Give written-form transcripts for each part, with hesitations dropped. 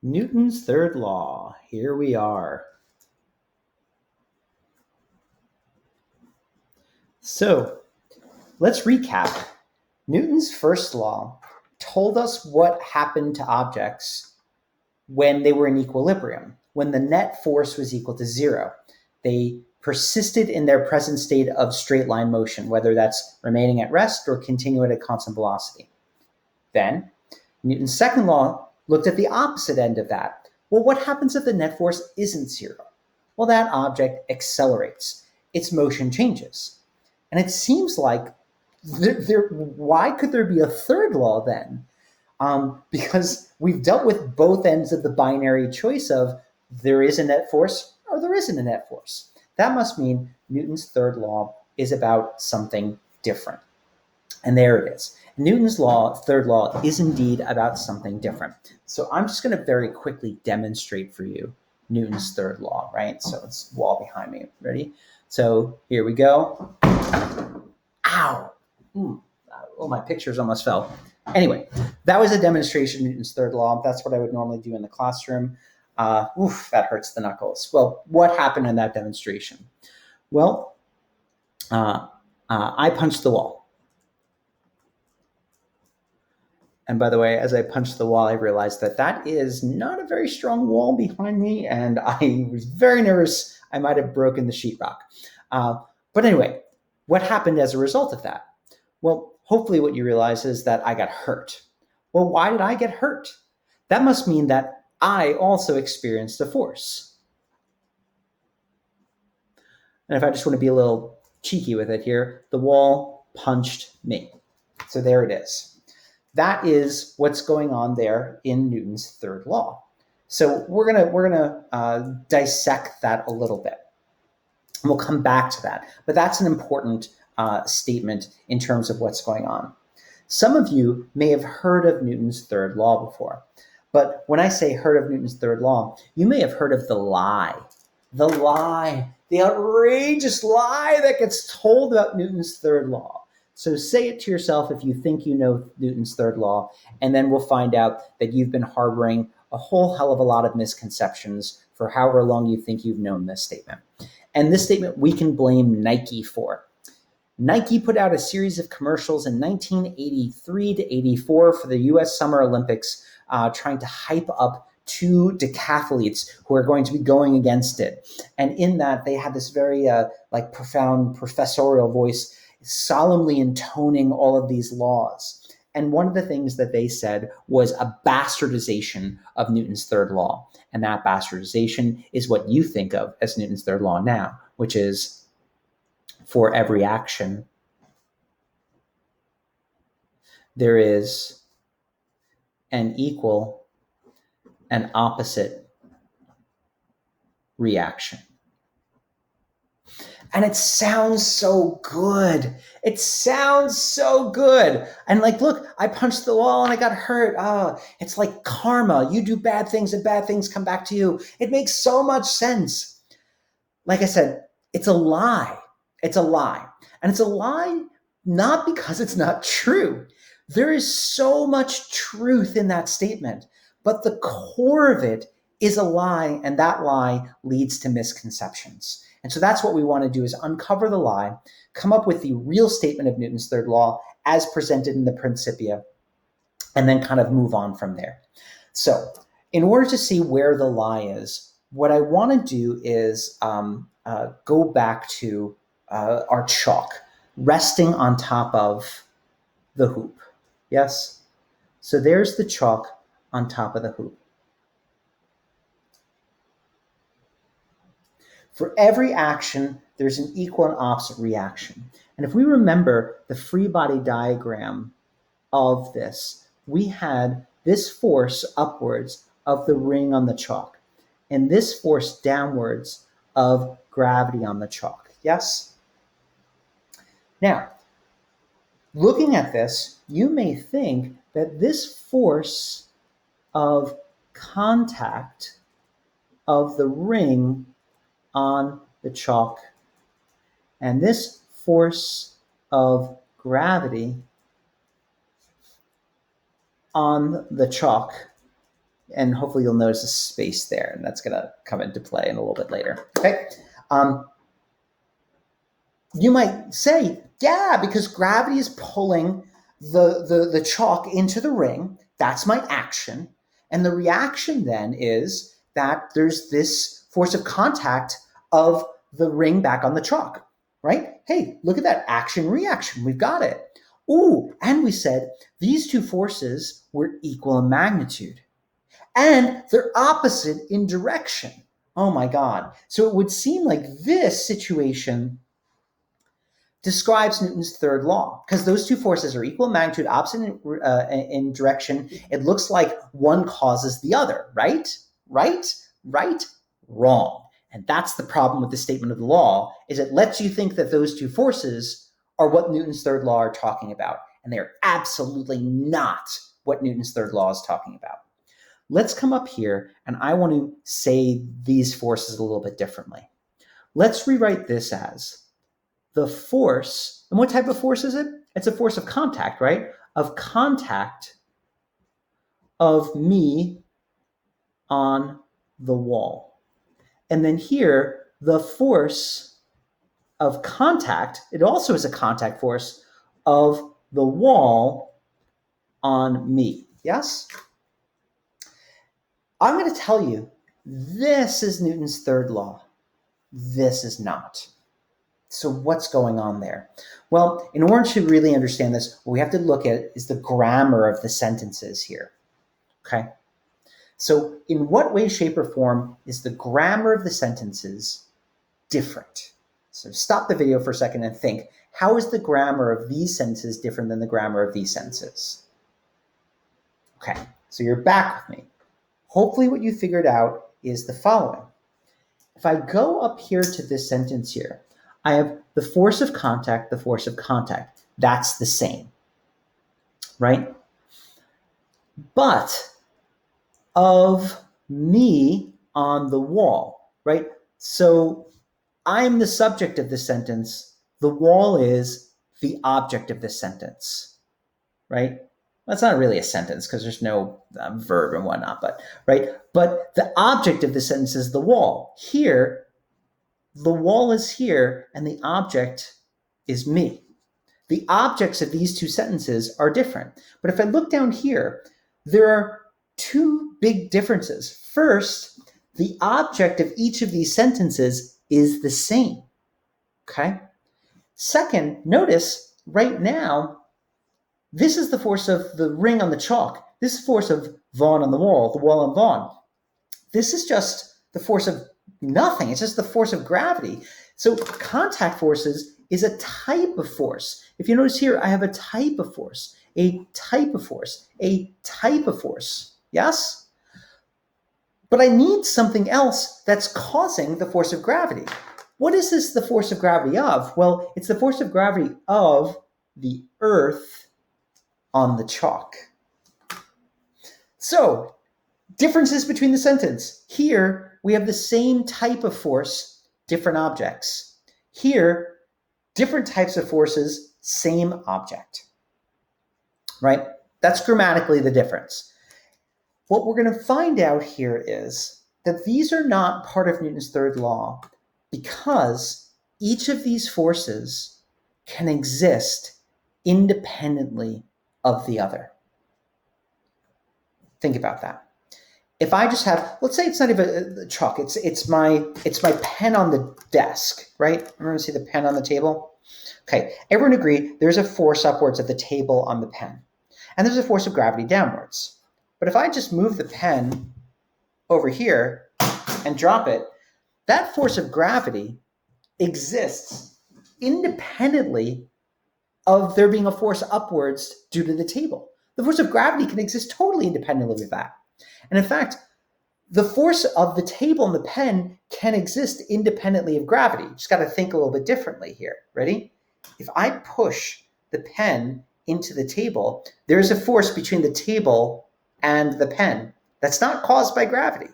Newton's third law. Here we are. So let's recap. Newton's first law told us what happened to objects when they were in equilibrium, when the net force was equal to zero. They persisted in their present state of straight line motion, whether that's remaining at rest or continuing at a constant velocity. Then Newton's second law looked at the opposite end of that. Well, what happens if the net force isn't zero? Well, that object accelerates. Its motion changes. And it seems like why could there be a third law then? Because we've dealt with both ends of the binary choice of there is a net force or there isn't a net force. That must mean Newton's third law is about something different. And there it is. Newton's third law, is indeed about something different. So I'm just going to very quickly demonstrate for you Newton's third law, right? So it's wall behind me. Ready? So here we go. Ow! Oh, my pictures almost fell. Anyway, that was a demonstration of Newton's third law. That's what I would normally do in the classroom. That hurts the knuckles. Well, what happened in that demonstration? Well, I punched the wall. And by the way, as I punched the wall, I realized that that is not a very strong wall behind me, and I was very nervous I might have broken the sheetrock. But anyway, what happened as a result of that? Well, hopefully what you realize is that I got hurt. Well, why did I get hurt? That must mean that I also experienced a force. And if I just want to be a little cheeky with it here, the wall punched me. So there it is. That is what's going on there in Newton's third law. So we're gonna dissect that a little bit. And we'll come back to that. But that's an important statement in terms of what's going on. Some of you may have heard of Newton's third law before. But when I say heard of Newton's third law, you may have heard of the lie. The lie, the outrageous lie that gets told about Newton's third law. So say it to yourself if you think you know Newton's third law, and then we'll find out that you've been harboring a whole hell of a lot of misconceptions for however long you think you've known this statement. And this statement we can blame Nike for. Nike put out a series of commercials in 1983 to 84 for the US Summer Olympics, trying to hype up two decathletes who are going to be going against it. And in that, they had this very profound professorial voice solemnly intoning all of these laws. And one of the things that they said was a bastardization of Newton's third law. And that bastardization is what you think of as Newton's third law now, which is for every action, there is an equal and opposite reaction. And it sounds so good. It sounds so good. And look, I punched the wall and I got hurt. Oh, it's like karma. You do bad things and bad things come back to you. It makes so much sense. Like I said, it's a lie. It's a lie. And it's a lie not because it's not true. There is so much truth in that statement, but the core of it is a lie, and that lie leads to misconceptions. And so that's what we want to do, is uncover the lie, come up with the real statement of Newton's third law as presented in the Principia, and then kind of move on from there. So in order to see where the lie is, what I want to do is go back to our chalk resting on top of the hoop. Yes? So there's the chalk on top of the hoop. For every action, there's an equal and opposite reaction. And if we remember the free body diagram of this, we had this force upwards of the ring on the chalk, and this force downwards of gravity on the chalk. Yes? Now, looking at this, you may think that this force of contact of the ring on the chalk and this force of gravity on the chalk And hopefully you'll notice a space there, and that's going to come into play in a little bit later. Okay. You might say, yeah, because gravity is pulling the chalk into the ring. That's my action. And the reaction then is that there's this force of contact of the ring back on the chalk, right? Hey, look at that action reaction. We've got it. Ooh, and we said these two forces were equal in magnitude. And they're opposite in direction. Oh my God. So it would seem like this situation describes Newton's third law, because those two forces are equal in magnitude, opposite in direction. It looks like one causes the other, right? Right? Right? Wrong. And that's the problem with the statement of the law, is it lets you think that those two forces are what Newton's third law are talking about. And they're absolutely not what Newton's third law is talking about. Let's come up here, and I want to say these forces a little bit differently. Let's rewrite this as the force, and what type of force is it? It's a force of contact, right? Of contact of me on the wall. And then here, the force of contact, it also is a contact force of the wall on me. Yes? I'm going to tell you, this is Newton's third law. This is not. So what's going on there? Well, in order to really understand this, what we have to look at is the grammar of the sentences here. Okay? So in what way, shape, or form is the grammar of the sentences different? So stop the video for a second and think, how is the grammar of these sentences different than the grammar of these sentences? Okay, so you're back with me. Hopefully what you figured out is the following. If I go up here to this sentence here, I have the force of contact, the force of contact. That's the same, right? But of me on the wall, right? So I'm the subject of this sentence. The wall is the object of this sentence, right? That's not really a sentence because there's no verb and whatnot, but right. But the object of the sentence is the wall. Here, the wall is here, and the object is me. The objects of these two sentences are different. But if I look down here, there are two big differences. First, the object of each of these sentences is the same. Okay. Second, notice right now, this is the force of the ring on the chalk. This is the force of Vaughan on the wall on Vaughan. This is just the force of nothing. It's just the force of gravity. So contact forces is a type of force. If you notice here, I have a type of force, a type of force, a type of force. Yes? But I need something else that's causing the force of gravity. What is this the force of gravity of? Well, it's the force of gravity of the Earth on the chalk. So, differences between the sentence. Here, we have the same type of force, different objects. Here, different types of forces, same object. Right? That's grammatically the difference. What we're going to find out here is that these are not part of Newton's third law because each of these forces can exist independently of the other. Think about that. If I just have, let's say it's not even a chalk, it's my pen on the desk, right? Everyone see the pen on the table? Okay, everyone agree there's a force upwards of the table on the pen, and there's a force of gravity downwards. But if I just move the pen over here and drop it, that force of gravity exists independently of there being a force upwards due to the table. The force of gravity can exist totally independently of that. And in fact, the force of the table and the pen can exist independently of gravity. You just got to think a little bit differently here. Ready? If I push the pen into the table, there's a force between the table and the pen that's not caused by gravity.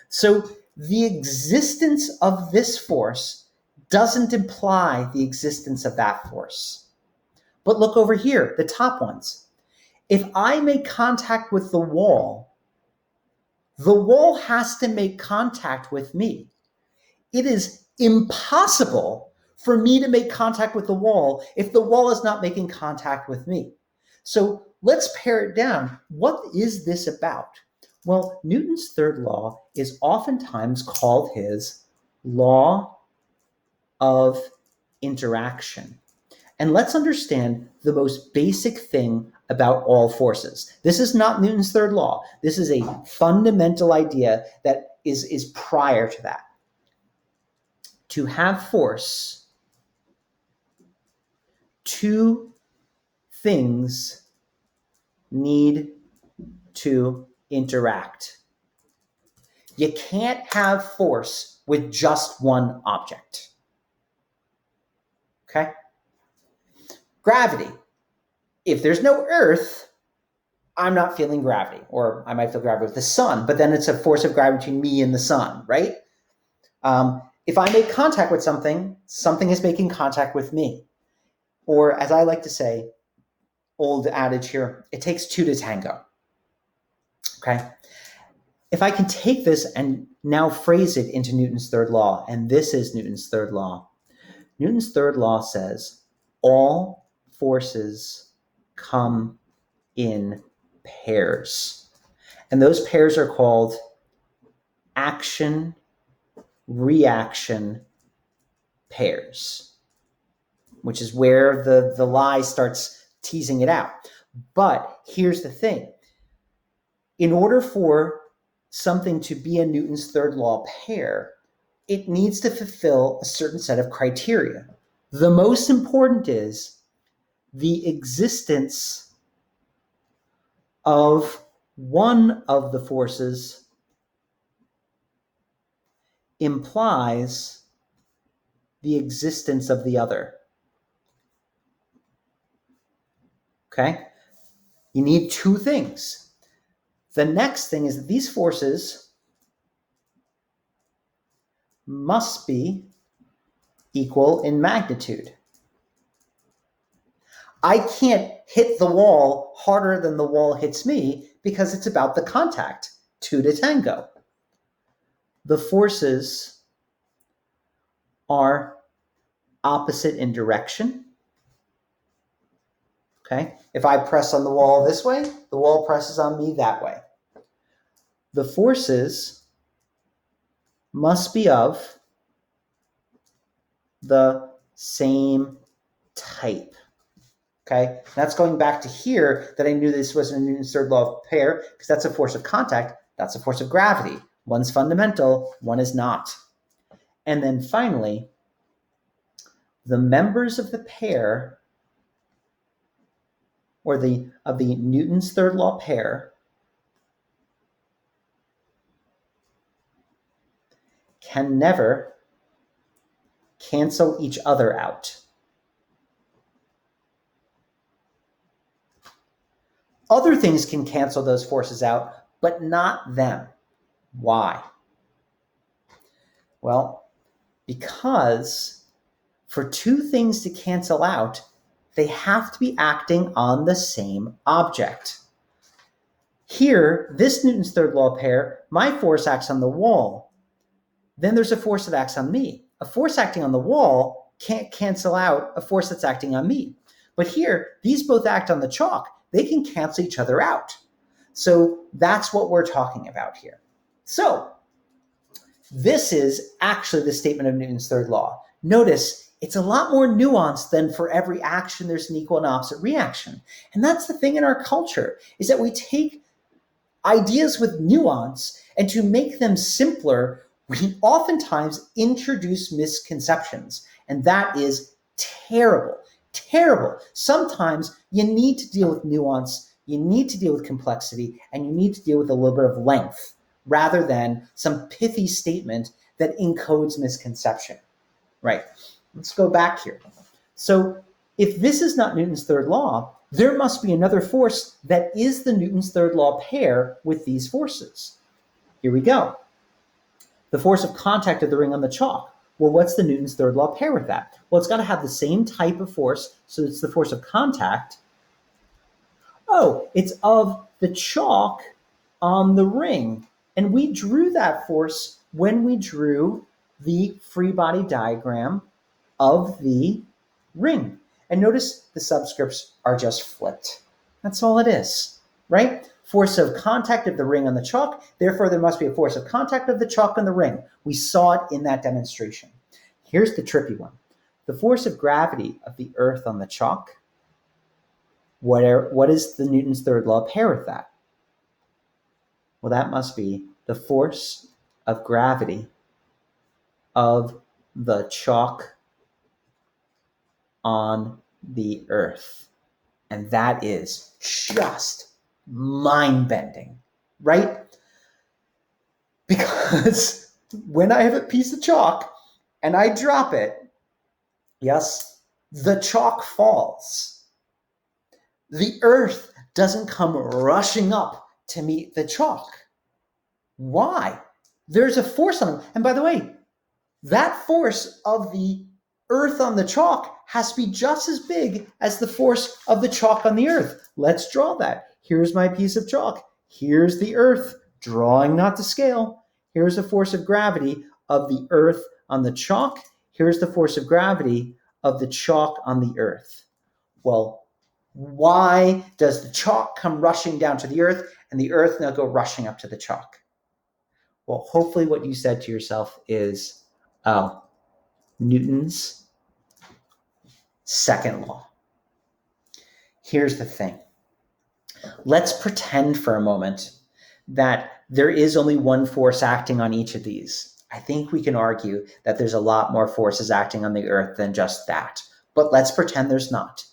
So the existence of this force doesn't imply the existence of that force. But look over here, the top ones. If I make contact with the wall, The wall has to make contact with me. It is impossible for me to make contact with the wall if the wall is not making contact with me. So let's pare it down. What is this about? Well, Newton's third law is oftentimes called his law of interaction. And let's understand the most basic thing about all forces. This is not Newton's third law. This is a fundamental idea that is prior to that. To have force, two things need to interact. You can't have force with just one object. Okay? Gravity. If there's no Earth, I'm not feeling gravity, or I might feel gravity with the sun, but then it's a force of gravity between me and the sun, right? If I make contact with something, something is making contact with me. Or as I like to say, old adage here, it takes two to tango. Okay? If I can take this and now phrase it into Newton's third law, and this is Newton's third law. Newton's third law says all forces come in pairs. And those pairs are called action, reaction pairs, which is where the lie starts teasing it out. But here's the thing. In order for something to be a Newton's third law pair, it needs to fulfill a certain set of criteria. The most important is the existence of one of the forces implies the existence of the other. Okay? You need two things. The next thing is that these forces must be equal in magnitude. I can't hit the wall harder than the wall hits me because it's about the contact, two to tango. The forces are opposite in direction. Okay? If I press on the wall this way, the wall presses on me that way. The forces must be of the same type. Okay? That's going back to here that I knew this was a Newton's third law of pair, because that's a force of contact, that's a force of gravity. One's fundamental, one is not. And then finally, the members of the pair, or of the Newton's third law pair, can never cancel each other out. Other things can cancel those forces out, but not them. Why? Well, because for two things to cancel out, they have to be acting on the same object. Here, this Newton's third law pair, my force acts on the wall. Then there's a force that acts on me. A force acting on the wall can't cancel out a force that's acting on me. But here, these both act on the chalk. They can cancel each other out. So that's what we're talking about here. So this is actually the statement of Newton's third law. Notice it's a lot more nuanced than for every action there's an equal and opposite reaction. And that's the thing in our culture, is that we take ideas with nuance, and to make them simpler, we oftentimes introduce misconceptions. And that is terrible. Terrible. Sometimes you need to deal with nuance, you need to deal with complexity, and you need to deal with a little bit of length rather than some pithy statement that encodes misconception. Right. Let's go back here. So if this is not Newton's third law, there must be another force that is the Newton's third law pair with these forces. Here we go. The force of contact of the ring on the chalk. Well, what's the Newton's third law pair with that? Well, it's got to have the same type of force, so it's the force of contact. Oh, it's of the chalk on the ring. And we drew that force when we drew the free body diagram of the ring. And notice the subscripts are just flipped. That's all it is, right? Force of contact of the ring on the chalk. Therefore, there must be a force of contact of the chalk on the ring. We saw it in that demonstration. Here's the tricky one. The force of gravity of the earth on the chalk. What is the Newton's third law pair with that? Well, that must be the force of gravity of the chalk on the earth. And that is just mind-bending, right? Because when I have a piece of chalk and I drop it, yes, the chalk falls. The earth doesn't come rushing up to meet the chalk. Why? There's a force on it. And by the way, that force of the earth on the chalk has to be just as big as the force of the chalk on the earth. Let's draw that. Here's my piece of chalk. Here's the earth, drawing not to scale. Here's the force of gravity of the earth on the chalk. Here's the force of gravity of the chalk on the earth. Well, why does the chalk come rushing down to the earth and the earth now go rushing up to the chalk? Well, hopefully what you said to yourself is, oh, Newton's second law. Here's the thing. Let's pretend for a moment that there is only one force acting on each of these. I think we can argue that there's a lot more forces acting on the earth than just that. But let's pretend there's not.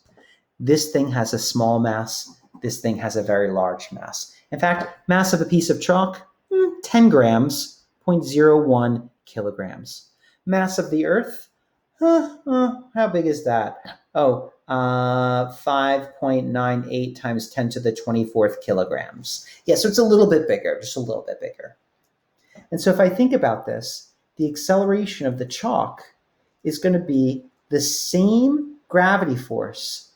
This thing has a small mass. This thing has a very large mass. In fact, mass of a piece of chalk, 10 grams, 0.01 kilograms. Mass of the earth, how big is that? 5.98 times 10 to the 24th kilograms. Yeah, so it's a little bit bigger, just a little bit bigger. And so if I think about this, the acceleration of the chalk is going to be the same gravity force,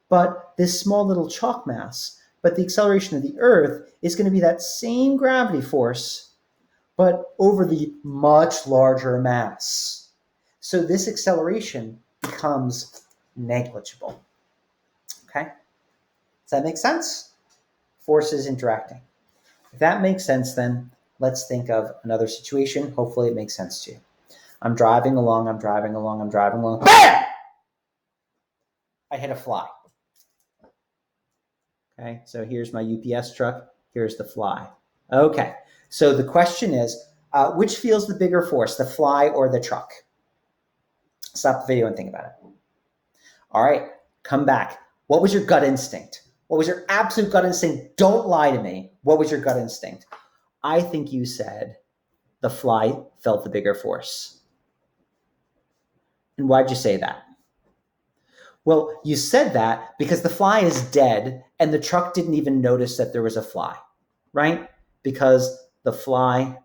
but this small little chalk mass. But the acceleration of the earth is going to be that same gravity force, but over the much larger mass. So this acceleration becomes negligible. Okay? Does that make sense? Forces interacting. If that makes sense, then let's think of another situation. Hopefully it makes sense to you. I'm driving along. BAM! I hit a fly. Okay, so here's my UPS truck. Here's the fly. Okay, so the question is, which feels the bigger force, the fly or the truck? Stop the video and think about it. All right, come back. What was your gut instinct? What was your absolute gut instinct? Don't lie to me. What was your gut instinct? I think you said the fly felt the bigger force. And why'd you say that? Well, you said that because the fly is dead and the truck didn't even notice that there was a fly, right? Because the fly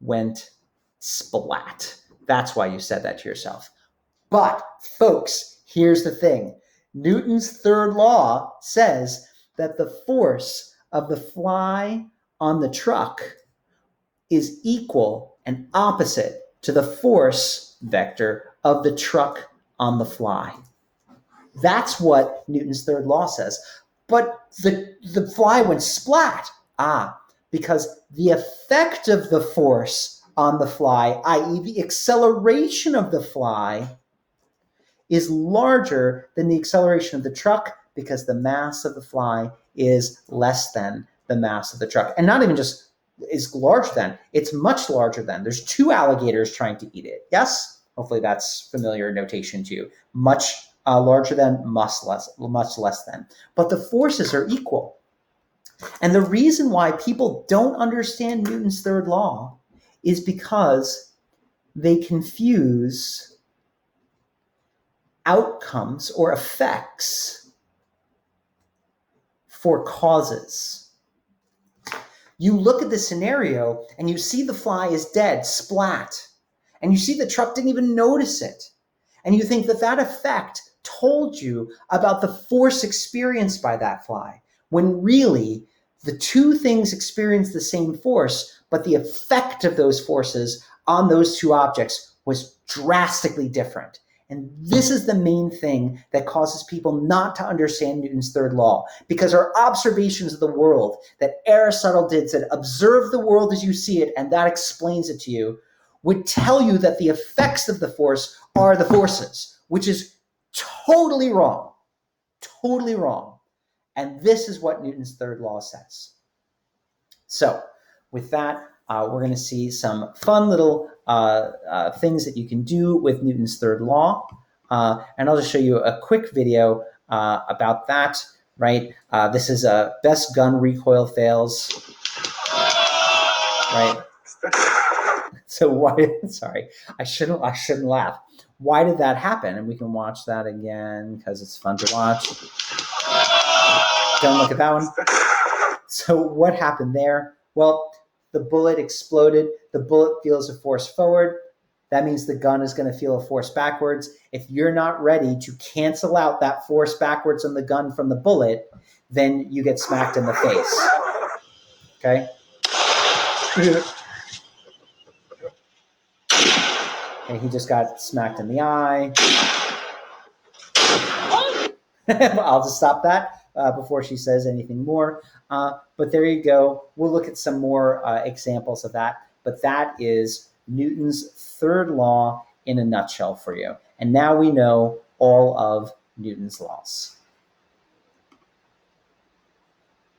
went splat. That's why you said that to yourself. But folks, here's the thing. Newton's third law says that the force of the fly on the truck is equal and opposite to the force vector of the truck on the fly. That's what Newton's third law says. But the fly went splat. Because the effect of the force on the fly, i.e. the acceleration of the fly, is larger than the acceleration of the truck because the mass of the fly is less than the mass of the truck. And not even just is larger than, it's much larger than. There's two alligators trying to eat it. Yes? Hopefully that's familiar notation to you. Much larger than, much less than. But the forces are equal. And the reason why people don't understand Newton's third law is because they confuse outcomes or effects for causes. You look at the scenario and you see the fly is dead, splat, and you see the truck didn't even notice it. And you think that that effect told you about the force experienced by that fly, when really the two things experience the same force, but the effect of those forces on those two objects was drastically different. And this is the main thing that causes people not to understand Newton's third law, because our observations of the world that Aristotle did, said, observe the world as you see it, and that explains it to you, would tell you that the effects of the force are the forces, which is totally wrong. Totally wrong. And this is what Newton's third law says. So with that, we're going to see some fun little things that you can do with Newton's third law. And I'll just show you a quick video about that, right? This is a best gun recoil fails, right? So why, sorry, I shouldn't laugh. Why did that happen? And we can watch that again because it's fun to watch. Don't look at that one. So what happened there? Well, the bullet exploded. The bullet feels a force forward. That means the gun is going to feel a force backwards. If you're not ready to cancel out that force backwards on the gun from the bullet, then you get smacked in the face. Okay? Okay, he just got smacked in the eye. I'll just stop that before she says anything more. But there you go. We'll look at some more examples of that. But that is Newton's third law in a nutshell for you. And now we know all of Newton's laws.